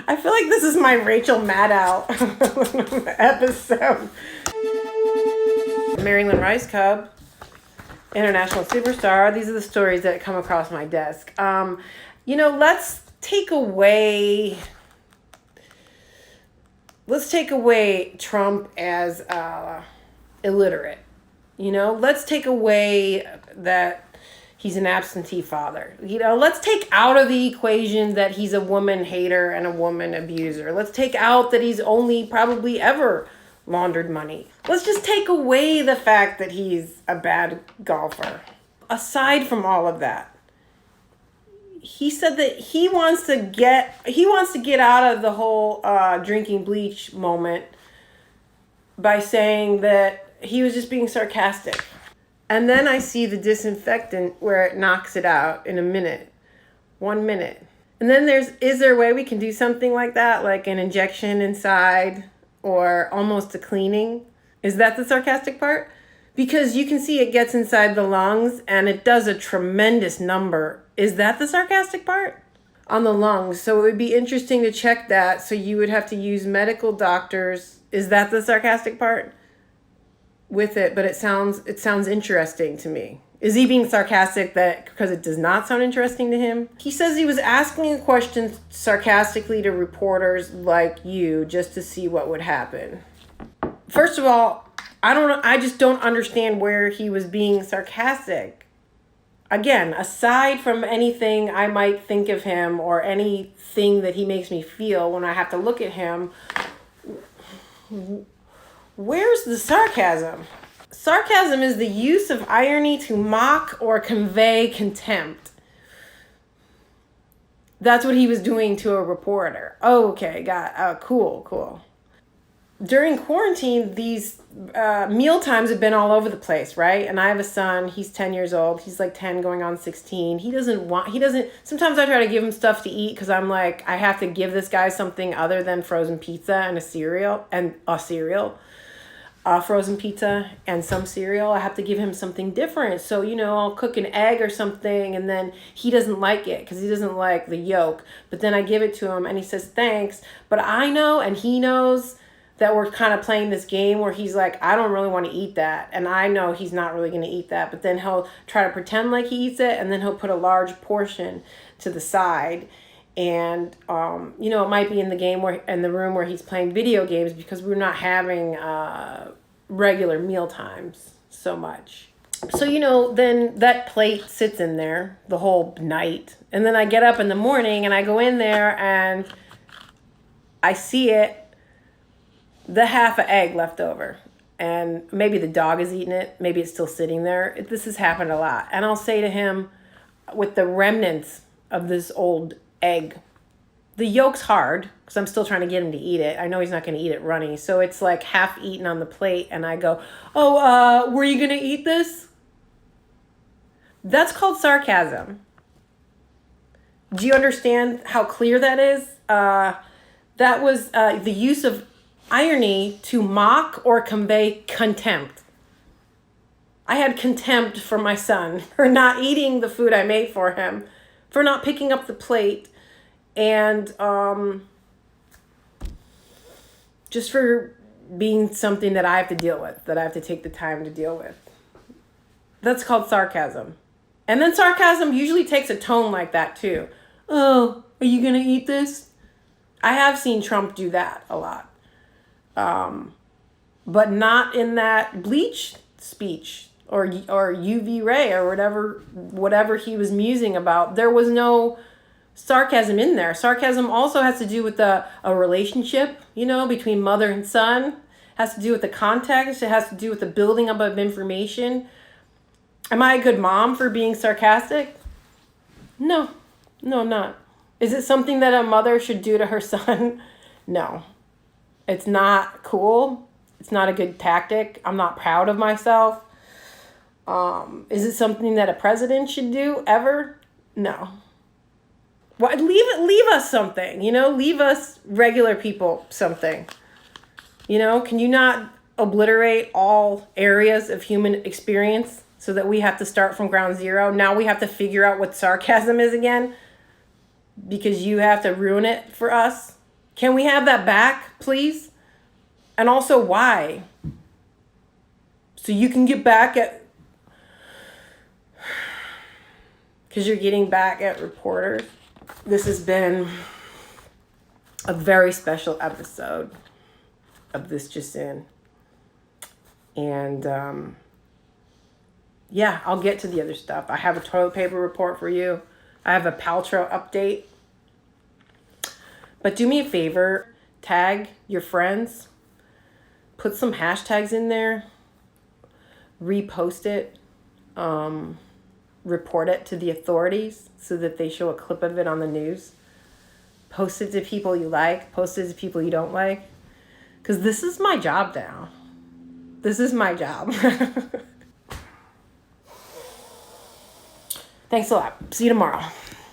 I feel like this is my Rachel Maddow episode. Maryland Rice Cub, international superstar. These are the stories that come across my desk. Let's take away Trump as illiterate. Let's take away that he's an absentee father. Let's take out of the equation that he's a woman hater and a woman abuser. Let's take out that he's only probably ever laundered money. Let's just take away the fact that he's a bad golfer. Aside from all of that, he said that he wants to get out of the whole drinking bleach moment by saying that he was just being sarcastic. And then I see the disinfectant where it knocks it out in 1 minute. And then is there a way we can do something like that, like an injection inside or almost a cleaning? Is that the sarcastic part? Because you can see it gets inside the lungs and it does a tremendous number. Is that the sarcastic part? On the lungs. So it would be interesting to check that. So you would have to use medical doctors. Is that the sarcastic part? With it, but it sounds interesting to me. Is he being sarcastic because it does not sound interesting to him? He says he was asking a question sarcastically to reporters like you just to see what would happen. First of all, I just don't understand where he was being sarcastic. Again, aside from anything I might think of him or anything that he makes me feel when I have to look at him, where's the sarcasm? Sarcasm is the use of irony to mock or convey contempt. That's what he was doing to a reporter. Oh, okay, cool. During quarantine, these meal times have been all over the place, right? And I have a son, he's 10 years old. He's like 10 going on 16. Sometimes I try to give him stuff to eat because I'm like, I have to give this guy something other than frozen pizza and a cereal. Frozen pizza and some cereal. I have to give him something different. So, I'll cook an egg or something and then he doesn't like it because he doesn't like the yolk. But then I give it to him and he says, thanks. But I know and he knows that we're kind of playing this game where he's like, I don't really want to eat that. And I know he's not really going to eat that. But then he'll try to pretend like he eats it and then he'll put a large portion to the side. And, it might be in the room where he's playing video games because we're not having regular meal times so much. So, then that plate sits in there the whole night. And then I get up in the morning and I go in there and I see the half an egg left over. And maybe the dog is eating it. Maybe it's still sitting there. This has happened a lot. And I'll say to him, with the remnants of this old egg, the yolk's hard because I'm still trying to get him to eat it. I know he's not going to eat it runny. So it's like half eaten on the plate. And I go, were you going to eat this? That's called sarcasm. Do you understand how clear that is? That was the use of irony to mock or convey contempt. I had contempt for my son for not eating the food I made for him, for not picking up the plate, and just for being something that I have to deal with, that I have to take the time to deal with. That's called sarcasm. And then sarcasm usually takes a tone like that too. Oh, are you going to eat this? I have seen Trump do that a lot. But not in that bleach speech or UV ray or whatever he was musing about. There was no sarcasm in there. Sarcasm also has to do with a relationship, between mother and son. It has to do with the context. It has to do with the building up of information. Am I a good mom for being sarcastic? No, I'm not. Is it something that a mother should do to her son? No. It's not cool. It's not a good tactic. I'm not proud of myself. Is it something that a president should do ever? No. Well, leave us something, leave us regular people something. Can you not obliterate all areas of human experience so that we have to start from ground zero? Now we have to figure out what sarcasm is again. because you have to ruin it for us? Can we have that back, please? And also, why? So you can get back at... Because you're getting back at reporters. This has been a very special episode of This Just In. And, yeah, I'll get to the other stuff. I have a toilet paper report for you. I have a Paltrow update. But do me a favor, tag your friends. Put some hashtags in there. Repost it. Report it to the authorities so that they show a clip of it on the news. Post it to people you like. Post it to people you don't like. Because this is my job now. This is my job. Thanks a lot. See you tomorrow.